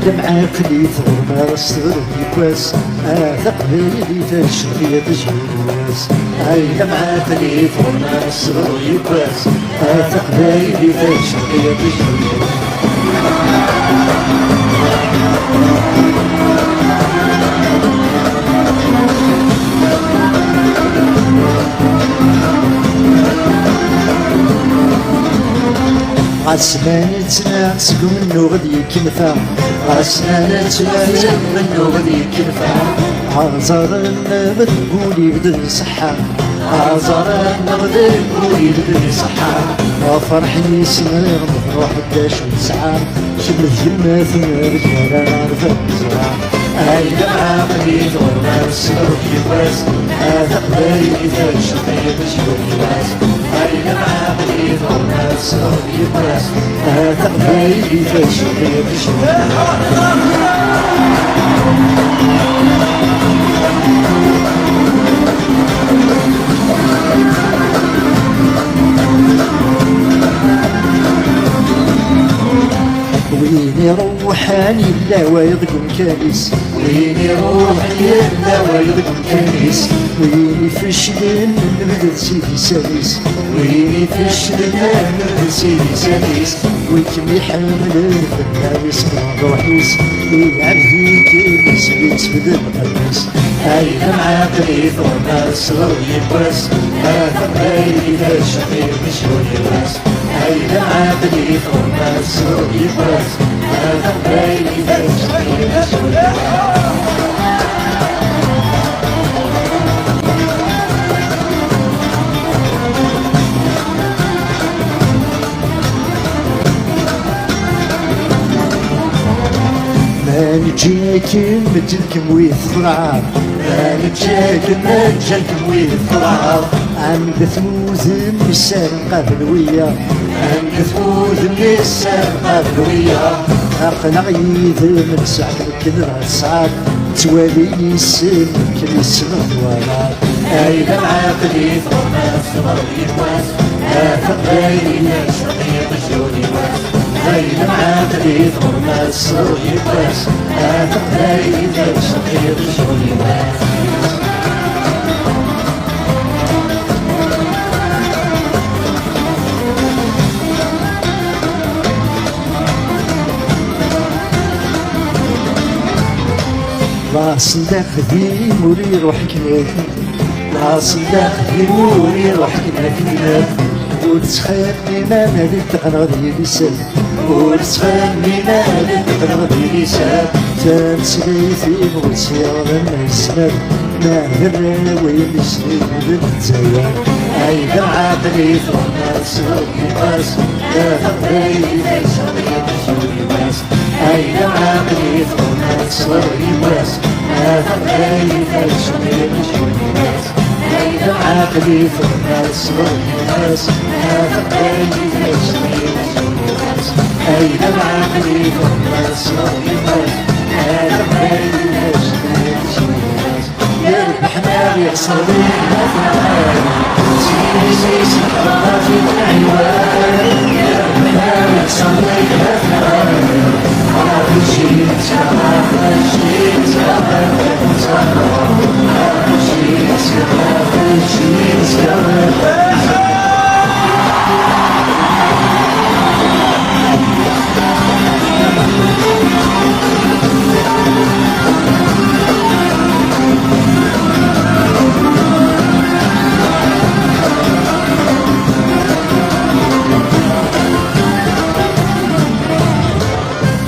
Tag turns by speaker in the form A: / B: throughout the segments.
A: معاقلي ثغر الصغر يكواس ثقبيلي تشري تجوز معاقلي ثغر الصغر يكواس ثقبيلي تشري تجوز عسمانتنا سقم منو غدي كنفا عسمانتنا سقم منو غدي كنفا عزرنا بتقولي بدل صحة عزرنا بتقولي بدل صحة فرحني سنغ نروح الداش ونسعى شبه جمات رجال عرفة بزرع معاقلي ثغرنا الصغر يواس ثقبالي إذا شقيت شبه يواس معاقلي ثغرنا الصغر يواس ثقبالي إذا شقيت شبه وين روحاني لا ويضقم كنيس وين روحي لا ويضقم كنيس وين فشلن نبدل سيدي ساليس وين فشلن نبدل سيدي ساليس ويكم يحمل الفنان اسمه روحيس ويعبدي كنيس يتبدل قديس معاقلي ثغرنا الصغر يبرس ثقبالي ذا الشقيق مشهور يبرس معاقلي ثغرنا الصغر يبرس ثقبالي ذا الشقيق مشهور يبرس ما نجيكم مجلكم ويثرعب ما نجيكم ويثرعب عم بثموز النسان قبل ويا عم بثموز النسان قبل ويا أقنع يذ من سعد الكذرة الصعب توالي السن كل السنة ورا معاقلي ثغرنا الصغر يواس ثقبالي لا شقيق الجود يواس معاقلي ثغرنا الصغر يواس ثقبالي لا شقيق الجود يواس راس داخلي موري روح كنافي راس داخلي موري روح كنافي وتخلي ما مالك تغنغضي لسان وتخلي ما مالك تغنغضي لسان تنسلي في مغسير لما يسمر ما هراوي نسلي بالتزايا معاقلي ثغرنا الصغر يواس ثقبالي ذا الشقيق مشهور يواس معاقلي ثغرنا الصغر يواس ثقبالي ذا الشقيق مشهور يواس معاقلي ثغرنا الصغر يواس ثقبالي ذا الشقيق مشهور يواس معاقلي ثغرنا الصغر يواس ثقبالي ذا الشقيق مشهور يواس يا الحمام يا صديق ما في العالم سيسي ما في العيوان يا الحمام يا صديق ما في العالم ما في شيء ما في شيء ما في شيء ما في شيء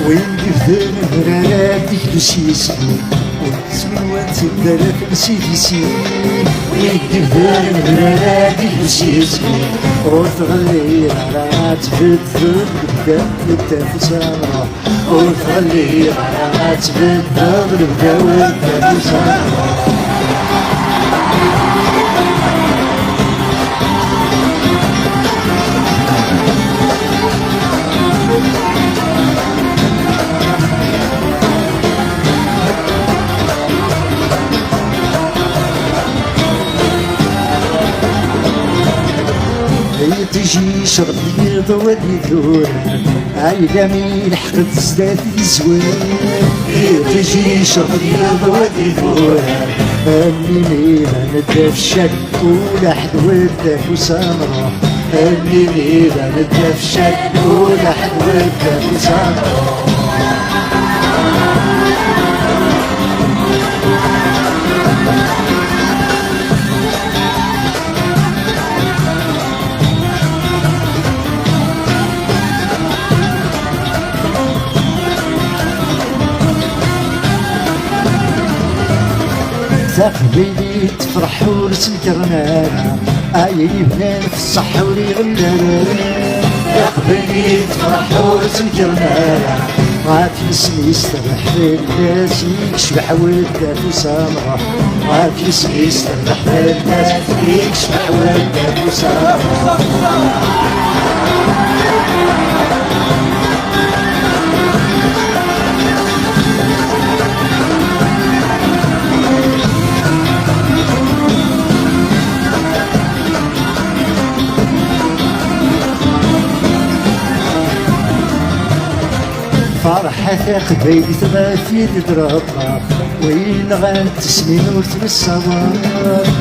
A: وين قفدان المرارات ديك يسمي واسمي وانت الدرات نسيت يسمي وين قفدان المرارات ديك يسمي وتغلي العرات في الذل بدا في سامرة وتغلي العرات في الذل بدا في سامرة تجي شغل ضوالي ذور عايلة من حقد زداد الزوار تجي شغل ضوالي ذور اللي ما ندف شك ولا حد ودف وسامرة اللي ما ندف شك ولا حد ودف وسامرة تقبيلي تفرح ورسم كرنانا عايلي بنان في الصحة ولي غلانا تقبيلي تفرح ورسم كرنانا عافي اسمي يسترح في الناس يكشبح ولدات وسامرة عافي اسمي يسترح في الناس يكشبح ولدات وسامرة فرحة قبيل ثلاثين درابنا وين غان تسنين ورث الصوار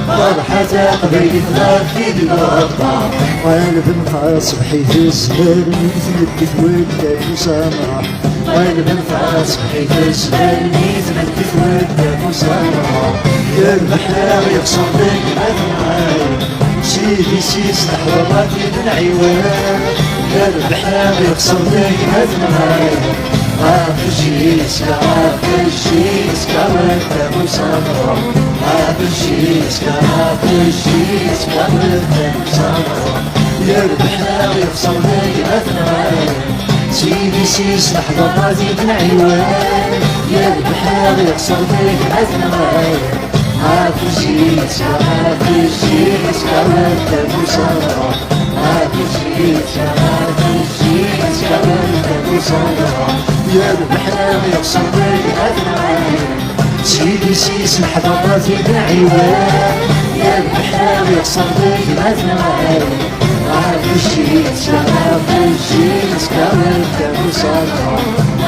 A: فرحة قبيل ثلاثين درابنا وين بنخاص بحيث الزهر مثل الكثوة وسامرة وين بنخاص بحيث الزهر مثل الكثوة وسامرة يا المحلاوي يخسر بك أذنعي سيدي سيس نحضراتي بالعيوان يا المحلاوي يخسر بك أذنعي Afrodisíaca, afrodisíaca, muerta muy santo. Afrodisíaca, afrodisíaca, muerta muy santo. يربحنا ويخسر لي أثناء سيدي سيس لحظة غادي بنعيوان يربحنا ويخسر لي أثناء Afrodisíaca, afrodisíaca, muerta muy santo. Afrodisíaca, afrodisíaca, muerta muy santo. يا البحر يقصر بي أثناء سيدي سيس محضراتي بالعيوان يا البحر يقصر بي أثناء عافي الشيت عافي الشيت كونت مسارة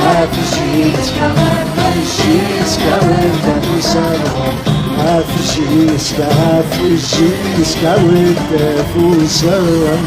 A: عافي الشيت عافي الشيت كونت مسارة عافي الشيت عافي الشيت كونت مسارة